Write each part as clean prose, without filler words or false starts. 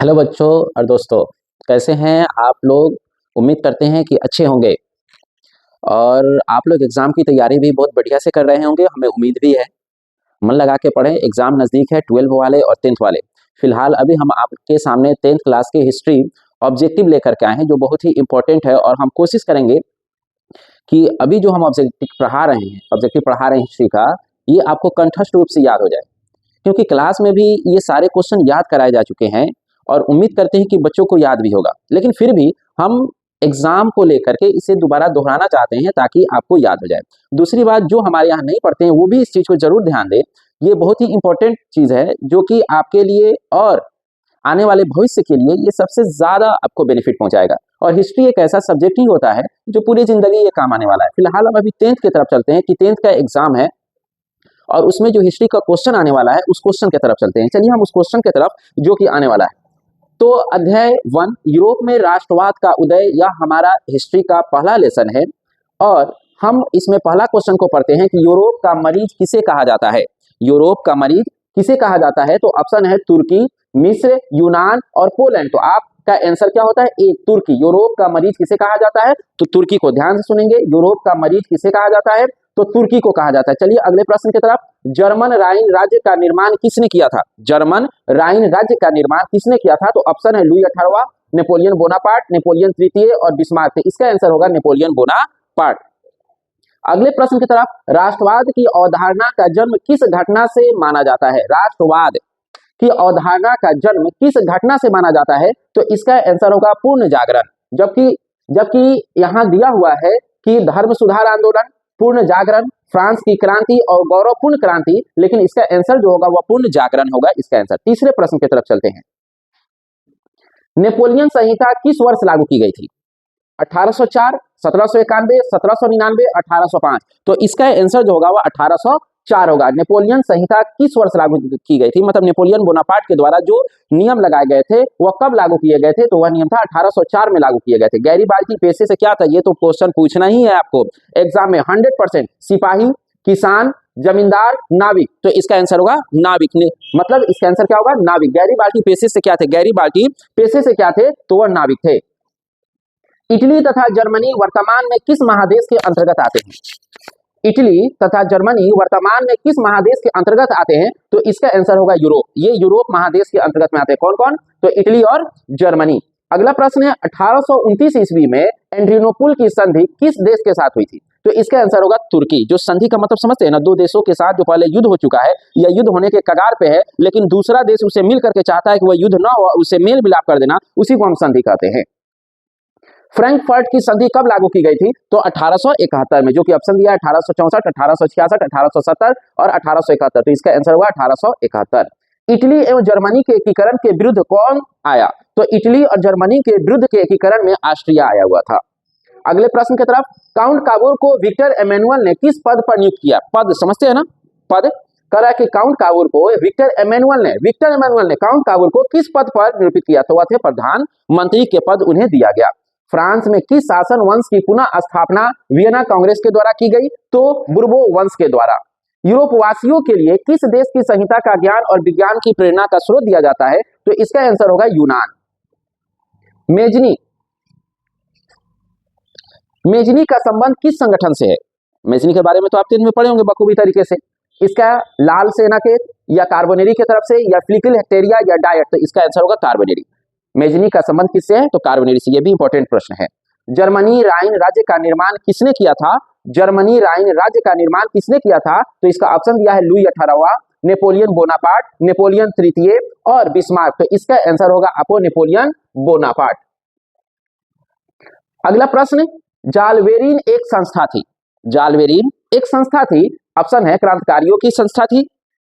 Hello बच्चों और दोस्तों, कैसे हैं आप लोग। उम्मीद करते हैं कि अच्छे होंगे और आप लोग एग्ज़ाम की तैयारी भी बहुत बढ़िया से कर रहे होंगे, हमें उम्मीद भी है। मन लगा के पढ़ें, एग्ज़ाम नज़दीक है 12 वाले और 10th वाले। फिलहाल अभी हम आपके सामने 10th क्लास की हिस्ट्री ऑब्जेक्टिव लेकर के आए हैं, जो बहुत ही इम्पोर्टेंट है और हम कोशिश करेंगे कि अभी जो हम ऑब्जेक्टिव पढ़ा रहे हैं हिस्ट्री का, ये आपको कंठस्थ रूप से याद हो जाए। क्योंकि क्लास में भी ये सारे क्वेश्चन याद कराए जा चुके हैं और उम्मीद करते हैं कि बच्चों को याद भी होगा, लेकिन फिर भी हम एग्जाम को लेकर के इसे दोबारा दोहराना चाहते हैं ताकि आपको याद हो जाए। दूसरी बात, जो हमारे यहाँ नहीं पढ़ते हैं वो भी इस चीज़ को जरूर ध्यान दें। ये बहुत ही इंपॉर्टेंट चीज़ है जो कि आपके लिए और आने वाले भविष्य के लिए ये सबसे ज़्यादा आपको बेनिफिट पहुंचाएगा। और हिस्ट्री एक ऐसा सब्जेक्ट ही होता है जो पूरी जिंदगी ये काम आने वाला है। फिलहाल हम अभी 10th की तरफ चलते हैं कि 10th का एग्जाम है और उसमें जो हिस्ट्री का क्वेश्चन आने वाला है उस क्वेश्चन की तरफ चलते हैं। चलिए हम उस क्वेश्चन की तरफ जो कि आने वाला है। तो अध्याय 1 यूरोप में राष्ट्रवाद का उदय, यह हमारा हिस्ट्री का पहला लेसन है और हम इसमें पहला क्वेश्चन को पढ़ते हैं कि यूरोप का मरीज किसे कहा जाता है। यूरोप का मरीज किसे कहा जाता है? तो ऑप्शन है तुर्की, मिस्र, यूनान और पोलैंड। तो आपका आंसर क्या होता है? ए, तुर्की। यूरोप का मरीज किसे कहा जाता है? तो तुर्की को। ध्यान से सुनेंगे, यूरोप का मरीज किसे कहा जाता है? तो तुर्की को कहा जाता है। चलिए अगले प्रश्न की तरफ। जर्मन राइन राज्य का निर्माण किसने किया था? जर्मन राइन राज्य का निर्माण किसने किया था? तो ऑप्शन है लुई 18वां, नेपोलियन बोनापार्ट, नेपोलियन तृतीय और बिस्मार्क। इसका आंसर होगा नेपोलियन बोनापार्ट। अगले प्रश्न की तरफ, राष्ट्रवाद की अवधारणा का जन्म किस घटना से माना जाता है? राष्ट्रवाद की अवधारणा का जन्म किस घटना से माना जाता है? तो इसका आंसर होगा पूर्ण जागरण। जबकि जबकि यहाँ दिया हुआ है कि धर्म सुधार आंदोलन, पूर्ण जागरण, फ्रांस की क्रांति और गौरवपूर्ण क्रांति, लेकिन इसका आंसर जो होगा वह पूर्ण जागरण होगा इसका आंसर। तीसरे प्रश्न की तरफ चलते हैं। नेपोलियन संहिता किस वर्ष लागू की गई थी? 1804, 1791, 1799, 1805। तो इसका आंसर जो होगा वह 1804 होगा। नेपोलियन संहिता किस वर्ष लागू की गई थी? मतलब नेपोलियन बोनापार्ट के द्वारा जो नियम लगाए गए थे वह कब लागू किए गए थे? तो वह नियम था 1804 में लागू किए गए थे। गैरीबाल्दी पेशे से क्या था? ये तो क्वेश्चन पूछना ही है आपको एग्जाम में 100%। सिपाही, किसान, जमींदार, नाविक। तो इसका आंसर होगा नाविक। मतलब इसका आंसर क्या होगा? नाविक। गैरीबाल्दी पेशे से क्या थे? गैरीबाल्दी पेशे से क्या थे? तो वह नाविक थे। इटली तथा जर्मनी वर्तमान में किस महादेश के अंतर्गत आते हैं? इटली तथा जर्मनी वर्तमान में किस महादेश के अंतर्गत आते हैं? तो इसका आंसर होगा यूरोप। ये यूरोप महादेश के अंतर्गत में आते हैं। कौन कौन? तो इटली और जर्मनी। अगला प्रश्न है, 1829 ईस्वी में एड्रियानोपुल की संधि किस देश के साथ हुई थी? तो इसका आंसर होगा तुर्की। जो संधि का मतलब समझते हैं ना, दो देशों के साथ जो पहले युद्ध हो चुका है या युद्ध होने के कगार पे है, लेकिन दूसरा देश उसे मिल करके चाहता है कि वह युद्ध ना हो, उसे मेल मिलाप कर देना, उसी को हम संधि कहते हैं। फ्रैंकफर्ट की संधि कब लागू की गई थी? तो 1871 में, जो कि ऑप्शन दिया है 1864, 1866, 1870 और 1871। तो इसका आंसर हुआ 1871। इटली एवं जर्मनी के एकीकरण के विरुद्ध कौन आया? तो इटली और जर्मनी के विरुद्ध के एकीकरण में ऑस्ट्रिया आया हुआ था। अगले प्रश्न की तरफ, काउंट काबूर को विक्टर एमेनुअल ने किस पद पर नियुक्त किया? पद समझते हैं ना, पद करा कि काउंट काबूर को विक्टर एमेनुअल ने काउंट काबूर को किस पद पर निरूपित किया? तो वह थे प्रधानमंत्री के पद उन्हें दिया गया। फ्रांस में किस शासन वंश की पुनः स्थापना वियना कांग्रेस के द्वारा की गई? तो बुर्बो वंश के द्वारा। यूरोप वासियों के लिए किस देश की संहिता का ज्ञान और विज्ञान की प्रेरणा का स्रोत दिया जाता है? तो इसका आंसर होगा यूनान। मेजनी का संबंध किस संगठन से है? मेजनी के बारे में तो आप 10th में पढ़े होंगे बखूबी तरीके से। इसका लाल सेना के या कार्बोनेरी की तरफ से या फ्लिकल हेक्टेरिया या डायट। तो इसका आंसर होगा कार्बोनेरी। मेजनी का संबंध किससे है? तो कार्बोनेरी से। यह भी इंपॉर्टेंट प्रश्न है। जर्मनी राइन राज्य का निर्माण किसने किया था? जर्मनी राइन राज्य का निर्माण किसने किया था? तो इसका ऑप्शन दिया है लुई 18वां, नेपोलियन बोनापार्ट, नेपोलियन तृतीय और बिस्मार्क। तो इसका आंसर होगा आपको नेपोलियन बोनापार्ट। अगला प्रश्न, जालवेरिन एक संस्था थी। जालवेरिन एक संस्था थी। ऑप्शन है क्रांतिकारियों की संस्था थी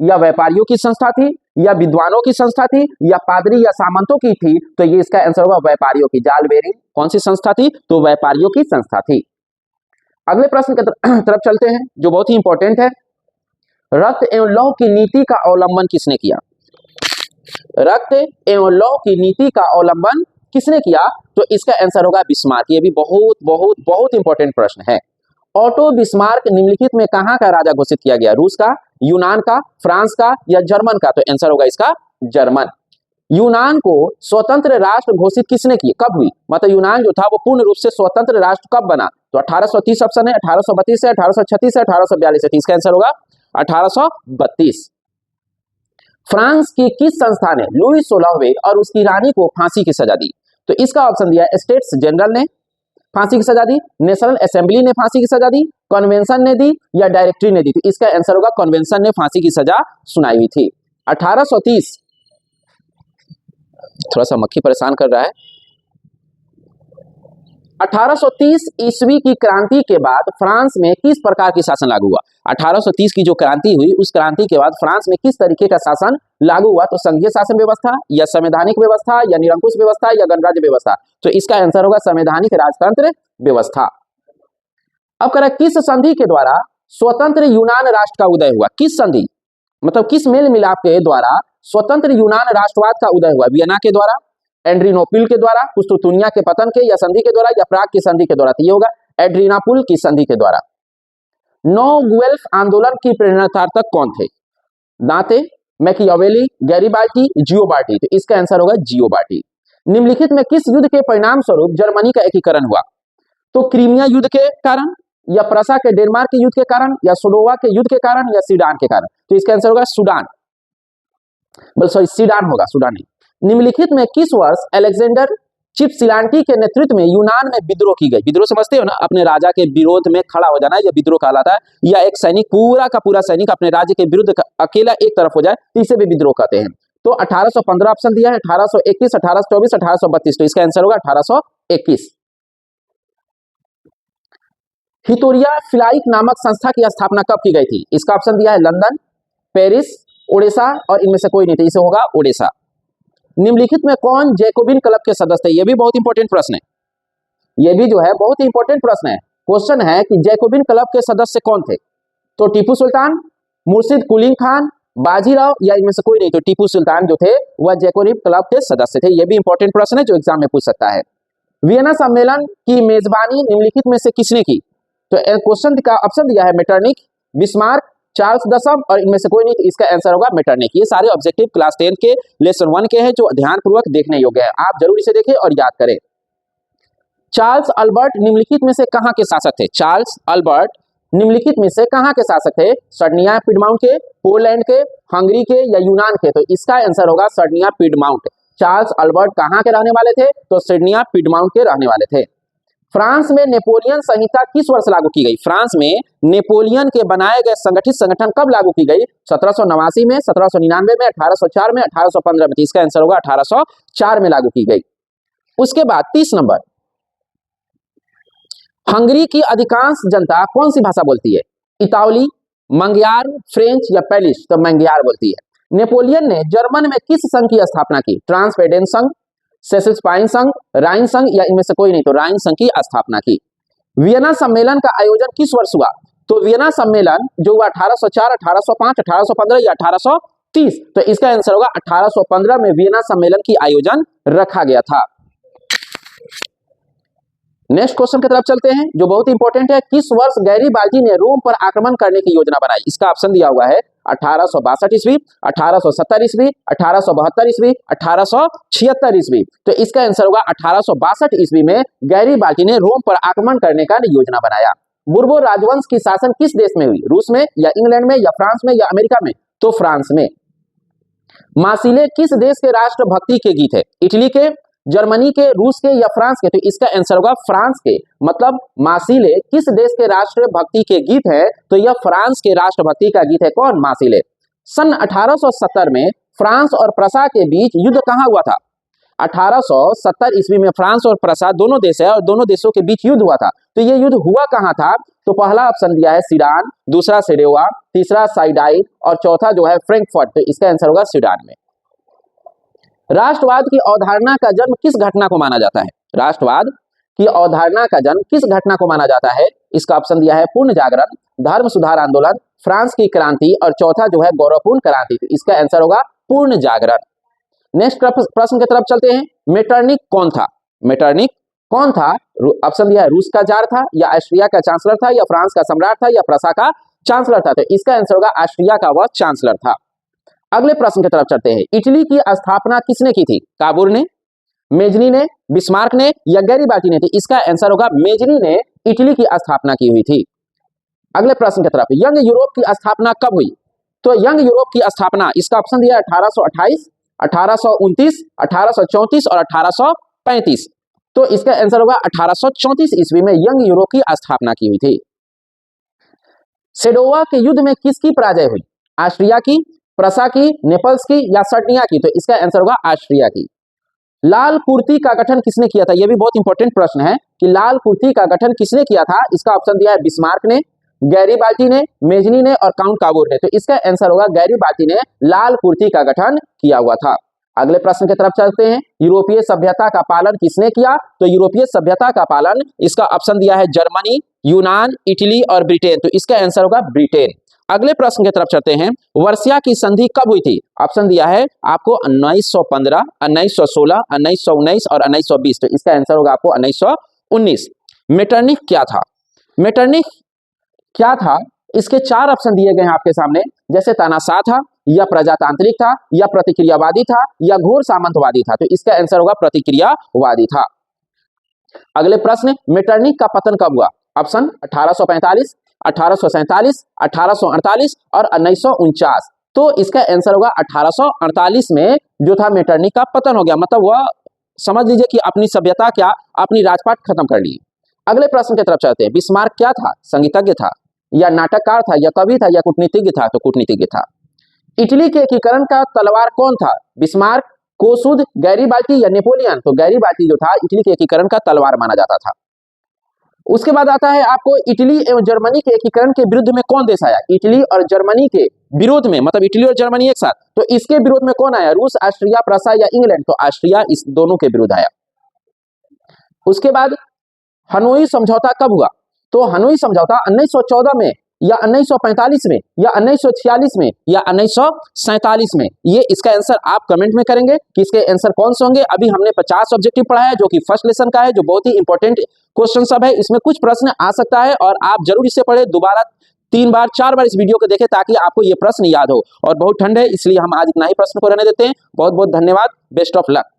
या व्यापारियों की संस्था थी या विद्वानों की संस्था थी या पादरी या सामंतों की थी। तो ये इसका आंसर होगा व्यापारियों की। जालवेरिन कौन सी संस्था थी? तो व्यापारियों की संस्था थी। अगले प्रश्न की तरफ चलते हैं जो बहुत ही इंपॉर्टेंट है। रक्त एवं लौह की नीति का अवलंबन किसने किया? रक्त एवं लौह की नीति का अवलंबन किसने किया? तो इसका आंसर होगा बिस्मार्क। ये भी बहुत बहुत बहुत इंपॉर्टेंट प्रश्न है। ऑटो बिस्मार्क निम्नलिखित में कहां का राजा घोषित किया गया? रूस का, यूनान का, फ्रांस का या जर्मन का? तो आंसर होगा इसका जर्मन। यूनान को स्वतंत्र राष्ट्र घोषित किसने की, कब हुई, मतलब यूनान जो था वो पूर्ण रूप से स्वतंत्र राष्ट्र कब बना, तो 1830 ऑप्शन है, 1832 है, 1836 है, 1842 है, तो इसका आंसर होगा 1832। फ्रांस की किस संस्था ने लुई 16वें और उसकी रानी को फांसी की सजा दी, तो इसका ऑप्शन दिया है स्टेट्स जनरल ने फांसी की सजा दी, नेशनल असेंबली ने फांसी की सजा दी, कन्वेंशन ने दी या डायरेक्टरी ने दी, तो इसका आंसर होगा कन्वेंशन ने फांसी की सजा सुनाई हुई थी। 1830, थोड़ा सा मक्खी परेशान कर रहा है। 1830 ईस्वी की क्रांति के बाद फ्रांस में किस प्रकार की शासन लागू हुआ, 1830 की जो क्रांति हुई उस क्रांति के बाद फ्रांस में किस तरीके का शासन लागू हुआ, तो संघीय शासन व्यवस्था या संवैधानिक व्यवस्था या निरंकुश व्यवस्था या गणराज्य व्यवस्था, तो इसका आंसर होगा संवैधानिक राजतंत्र व्यवस्था। अब करें किस संधि के द्वारा स्वतंत्र यूनान राष्ट्र का उदय हुआ, किस संधि मतलब किस मेल मिलाप के द्वारा स्वतंत्र यूनान राष्ट्रवाद का उदय हुआ, वियना के द्वारा, एड्रिनोपुल के द्वारा, कुस्तुतुनिया के पतन के या संधि के द्वारा या प्राग की संधि के द्वारा, तो ये होगा एड्रिनापुल की संधि के द्वारा। नो गुएल्फ आंदोलन की प्रेरणादाता कौन थे, दांते, मैकियावेली, गैरिबाल्टी, जियोबार्टी, तो इसका आंसर होगा जियोबार्टी। निम्नलिखित में किस युद्ध के परिणाम स्वरूप जर्मनी का एकीकरण हुआ, तो क्रीमिया युद्ध के कारण या प्रसा के डेनमार्क के युद्ध के कारण या सोडोवा के युद्ध के कारण या सीडान के कारण, तो इसका आंसर होगा सूडान, सॉरी सीडान होगा, सूडान नहीं। निम्नलिखित में किस वर्ष अलेक्जेंडर चिपसिलांटी के नेतृत्व में यूनान में विद्रोह की गई, विद्रोह समझते हो ना, अपने राजा के विरोध में खड़ा हो जाना, यह विद्रोह कहलाता है, या एक सैनिक पूरा का पूरा सैनिक अपने राज्य के विरुद्ध अकेला एक तरफ हो जाए, तो इसे भी विद्रोह कहते हैं। तो 1815 ऑप्शन दिया है, 1821, 1824, 1832, तो इसका आंसर होगा 1821। हितोरिया फिलाइक नामक संस्था की स्थापना कब की गई थी, इसका ऑप्शन दिया है लंदन, पेरिस, ओडिशा और इनमें से कोई नहीं, तो इसे होगा ओडिशा। निम्नलिखित में कौन जैकोबिन क्लब के सदस्य थे, यह भी बहुत इंपॉर्टेंट प्रश्न है, यह भी जो है बहुत इंपॉर्टेंट प्रश्न है। क्वेश्चन है कि जैकोबिन क्लब के सदस्य कौन थे, तो टीपू सुल्तान, मुर्शिद कुली खान, बाजीराव या इनमें से कोई नहीं, तो टीपू सुल्तान जो थे वह जैकोबिन क्लब के सदस्य थे, यह भी इंपॉर्टेंट प्रश्न है जो एग्जाम में पूछ सकता है। वियना सम्मेलन की मेजबानी निम्नलिखित में से किसने की, तो क्वेश्चन का ऑप्शन दिया है मेटरनिक, बिस्मार्क, चार्ल्स दशम और इनमें से कोई नहीं, तो इसका आंसर होगा मेटरनिक। ये सारे ऑब्जेक्टिव क्लास 10 के लेसन 1 के हैं जो ध्यानपूर्वक देखने योग्य है, आप जरूर इसे देखें और याद करें। चार्ल्स अल्बर्ट निम्नलिखित में से कहां के शासक थे, चार्ल्स अल्बर्ट निम्नलिखित में से कहां के शासक थे, सर्डिनिया पिडमाउंट के, पोलैंड के, हंगरी के या यूनान के, तो इसका आंसर होगा सर्डिनिया पिडमाउंट। चार्ल्स अल्बर्ट कहां के रहने वाले थे, तो सर्डिनिया पिडमाउंट के रहने वाले थे। फ्रांस में नेपोलियन संहिता किस वर्ष लागू की गई, फ्रांस में नेपोलियन के बनाए गए संगठित संगठन कब लागू की गई, 1789 में, 1799 में, 1804 में, 1815 में, तो इसका आंसर होगा 1804 में लागू की गई। उसके बाद 30 नंबर, हंगरी की अधिकांश जनता कौन सी भाषा बोलती है, इतावली, मंगयार, फ्रेंच या पैलिश, तो मंगयार बोलती है। नेपोलियन ने जर्मन में किस संघ की स्थापना की, ट्रांसपेडेन संघ, सेसिल्सपाइन संघ, राइन संघ या इनमें से कोई नहीं, तो राइन संघ की स्थापना की। वियना सम्मेलन का आयोजन किस वर्ष हुआ, तो वियना सम्मेलन जो हुआ 1804, 1805, 1815 या 1830, तो इसका आंसर होगा 1815 में वियना सम्मेलन की आयोजन रखा गया था। नेक्स्ट क्वेश्चन की तरफ चलते हैं जो बहुत इंपॉर्टेंट है, किस वर्ष गैरीबाल्डी ने रोम पर आक्रमण करने की योजना बनाई, इसका ऑप्शन दिया हुआ है 1862 ईस्वी, 1870 ईस्वी, 1872 ईस्वी, 1876 ईस्वी, तो इसका आंसर होगा 1862 ईस्वी में गैरीबाल्डी ने रोम पर आक्रमण करने का योजना बनाया। बुर्बो राजवंश की शासन किस देश में हुई, रूस में या इंग्लैंड में या फ्रांस में या अमेरिका में, तो फ्रांस में। मासिले किस देश के राष्ट्रभक्ति के गीत है, इटली के, जर्मनी के, रूस के या फ्रांस के, तो इसका आंसर होगा फ्रांस के, मतलब मासिले किस देश के राष्ट्रभक्ति के गीत है, तो यह फ्रांस के राष्ट्रभक्ति का गीत है, कौन, मासिले। सन 1870 में फ्रांस और प्रसा के बीच युद्ध कहां हुआ था, 1870 ईस्वी में फ्रांस और प्रसा दोनों देश है और दोनों देशों के बीच युद्ध हुआ था, तो ये युद्ध हुआ कहां था, तो पहला ऑप्शन दिया है सीडान, दूसरा सेडेवा, तीसरा साइडाई और चौथा जो है फ्रैंकफर्ट, तो इसका आंसर होगा सीडान में। राष्ट्रवाद की अवधारणा का जन्म किस घटना को माना जाता है, राष्ट्रवाद की अवधारणा का जन्म किस घटना को माना जाता है, इसका ऑप्शन दिया है पूर्ण जागरण, धर्म सुधार आंदोलन, फ्रांस की क्रांति और चौथा जो है गौरवपूर्ण क्रांति, तो इसका आंसर होगा पूर्ण जागरण। नेक्स्ट प्रश्न की तरफ चलते हैं, मेटरनिक कौन था, मेटरनिक कौन था, ऑप्शन दिया है रूस का जार था या ऑस्ट्रिया का चांसलर था या फ्रांस का सम्राट था या प्रसा का चांसलर था, तो इसका आंसर होगा ऑस्ट्रिया का वह चांसलर था। अगले प्रश्न की तरफ चलते हैं। इटली की स्थापना किसने की थी? काबूर ने, मेजनी ने, बिस्मार्क ने या गैरीबाल्टी ने? तो इसका आंसर होगा मेजनी ने इटली की स्थापना की हुई थी। अगले प्रश्न की तरफ, यंग यूरोप की स्थापना कब हुई? तो यंग यूरोप की स्थापना, इसका ऑप्शन दिया है 1828, 1829, 1834 और 1835। तो इसका आंसर होगा 1834 ईस्वी में यंग यूरोप की स्थापना की हुई थी। सेडोवा के युद्ध में किसकी पराजय हुई? ऑस्ट्रिया की, प्रसा की, नेपल्स की या सर्डिया की? तो इसका आंसर होगा ऑस्ट्रिया की। लाल कुर्ती का गठन किसने किया था? यह भी बहुत इंपॉर्टेंट प्रश्न है कि लाल कुर्ती का गठन किसने किया था। इसका ऑप्शन दिया है बिस्मार्क ने, गैरीबाल्टी ने, मेजनी ने और काउंट काबूर ने। तो इसका आंसर होगा गैरीबाल्टी ने लाल कुर्ती का गठन किया हुआ था। अगले प्रश्न की तरफ चलते हैं। यूरोपीय सभ्यता का पालन किसने किया? तो यूरोपीय सभ्यता का पालन, इसका ऑप्शन दिया है जर्मनी, यूनान, इटली और ब्रिटेन। तो इसका आंसर होगा ब्रिटेन। अगले प्रश्न की तरफ चलते हैं। वर्षिया की संधि कब हुई थी? ऑप्शन दिया है आपको 1915, 1916, 1919 और 1920। तो इसका आंसर होगा आपको 1919। मेटरनिख क्या था? मेटरनिख क्या था? इसके चार ऑप्शन दिए गए हैं आपके सामने, जैसे तानाशाह था, या प्रजातांत्रिक था, या प्रतिक्रियावादी था, या घोर सामंतवादी था। तो इसका आंसर होगा प्रतिक्रियावादी था। अगले प्रश्न, मेटरनिख का पतन कब हुआ? ऑप्शन 1845, 1847, 1848 और 1949। तो इसका आंसर होगा 1848 में जो था मेटरनिख का पतन हो गया। मतलब वह समझ लीजिए कि अपनी सभ्यता क्या, अपनी राजपाट खत्म कर ली। अगले प्रश्न की तरफ चलते हैं। बिस्मार्क क्या था? संगीतज्ञ था, या नाटककार था, या कवि था, या कूटनीतिज्ञ था? तो कूटनीतिज्ञ था। इटली के एकीकरण का तलवार कौन था? बिस्मार्क, कोसुद, गैरीबाल्टी या नेपोलियन? तो गैरीबाल्टी जो था इटली के एकीकरण का तलवार माना जाता था। उसके बाद आता है आपको इटली एवं जर्मनी के एकीकरण के विरुद्ध में कौन देश आया? इटली और जर्मनी के विरोध में, मतलब इटली और जर्मनी एक साथ, तो इसके विरोध में कौन आया? रूस, ऑस्ट्रिया, प्रसा या इंग्लैंड? तो ऑस्ट्रिया इस दोनों के विरुद्ध आया। उसके बाद हनोई समझौता कब हुआ? तो हनोई समझौता 1914 में, या 1945 में, या 1946 में, या 1947 में? ये इसका आंसर आप कमेंट में करेंगे कि इसके आंसर कौन से होंगे। अभी हमने 50 ऑब्जेक्टिव पढ़ा है जो कि फर्स्ट लेसन का है, जो बहुत ही इंपॉर्टेंट क्वेश्चन सब है। इसमें कुछ प्रश्न आ सकता है और आप जरूर इसे पढ़े, दोबारा 3 बार 4 बार इस वीडियो को देखें ताकि आपको ये प्रश्न याद हो। और बहुत ठंड है इसलिए हम आज इतना ही प्रश्न को रहने देते हैं। बहुत बहुत धन्यवाद। Best of luck.